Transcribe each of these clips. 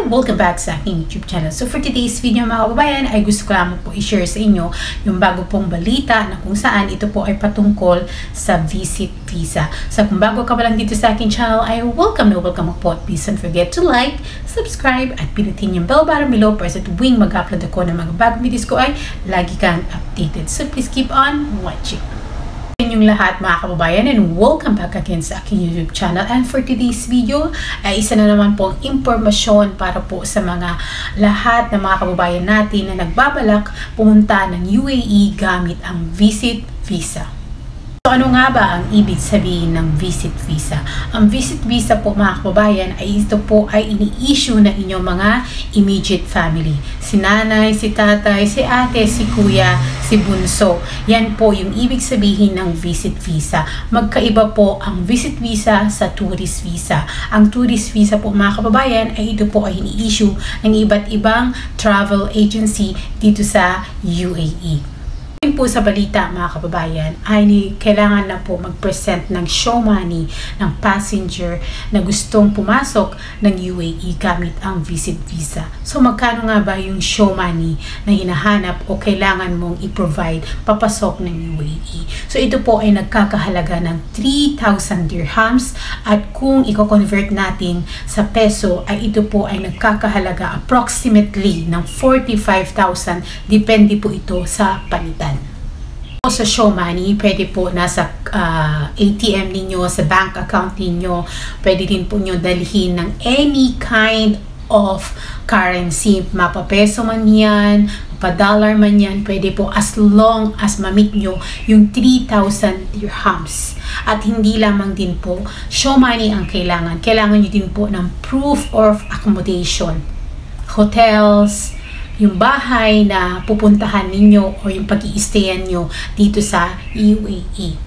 welcome back sa aking YouTube channel. So for today's video mga kababayan ay gusto ko lamang po i-share sa inyo yung bago pong balita na kung saan ito po ay patungkol sa visit visa. So kung bago ka pa lang dito sa aking channel ay welcome po. Please don't forget to like, subscribe at pinutin yung bell button below para sa tuwing mag-upload ako ng mga bagong videos ko ay lagi kang updated. So please keep on watching. Yung lahat mga kababayan and welcome back again sa aking YouTube channel. And for today's video ay isa na naman pong impormasyon para po sa mga lahat ng mga kababayan natin na nagbabalak pumunta ng UAE gamit ang visit visa. So ano nga ba ang ibig sabihin ng visit visa? Ang visit visa po mga kababayan ay ito po ay ini-issue ng inyong mga immediate family. Si nanay, si tatay, si ate, si kuya, si bunso. Yan po yung ibig sabihin ng visit visa. Magkaiba po ang visit visa sa tourist visa. Ang tourist visa po mga kababayan ay ito po ay ini-issue ng iba't ibang travel agency dito sa UAE. Po sa balita mga kababayan ay kailangan na po mag-present ng show money ng passenger na gustong pumasok ng UAE gamit ang visit visa. So magkano nga ba yung show money na hinahanap o kailangan mong i-provide papasok ng UAE? So ito po ay nagkakahalaga ng 3,000 dirhams at kung i-convert natin sa peso ay ito po ay nagkakahalaga approximately ng 45,000, depende po ito sa palitan. Sa show money, pwede po nasa ATM ninyo, sa bank account ninyo, pwede din po nyo dalhin ng any kind of currency, mapapeso man yan, mapadollar man yan, pwede po as long as ma-meet nyo yung 3,000 dirhams. At hindi lamang din po show money ang kailangan nyo din po ng proof of accommodation, hotels, yung bahay na pupuntahan ninyo o yung pag-i-stayan nyo dito sa UAE.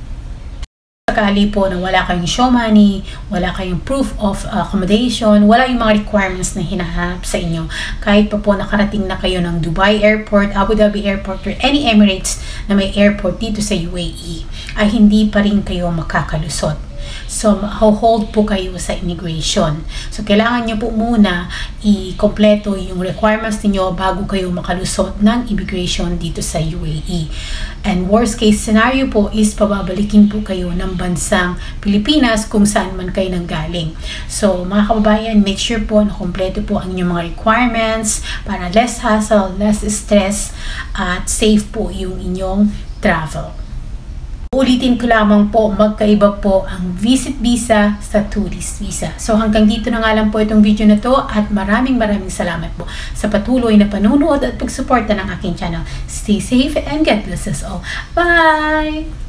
Sakali po na wala kayong show money, wala kayong proof of accommodation, wala yung mga requirements na hinahanap sa inyo, kahit pa po nakarating na kayo ng Dubai Airport, Abu Dhabi Airport, or any Emirates na may airport dito sa UAE, ay hindi pa rin kayo makakalusot. So, hold po kayo sa immigration. So, kailangan nyo po muna i-kompleto yung requirements niyo bago kayo makalusot ng immigration dito sa UAE. And worst case scenario po is pababalikin po kayo ng bansang Pilipinas kung saan man kayo nanggaling. So, mga kababayan, make sure po na kompleto po ang inyong mga requirements para less hassle, less stress, at safe po yung inyong travel. Ulitin ko lamang po, magkaiba po ang visit visa sa tourist visa. So hanggang dito na nga lang po itong video na to at maraming salamat po sa patuloy na panunood at pagsuporta ng aking channel. Stay safe and God bless us all. Bye!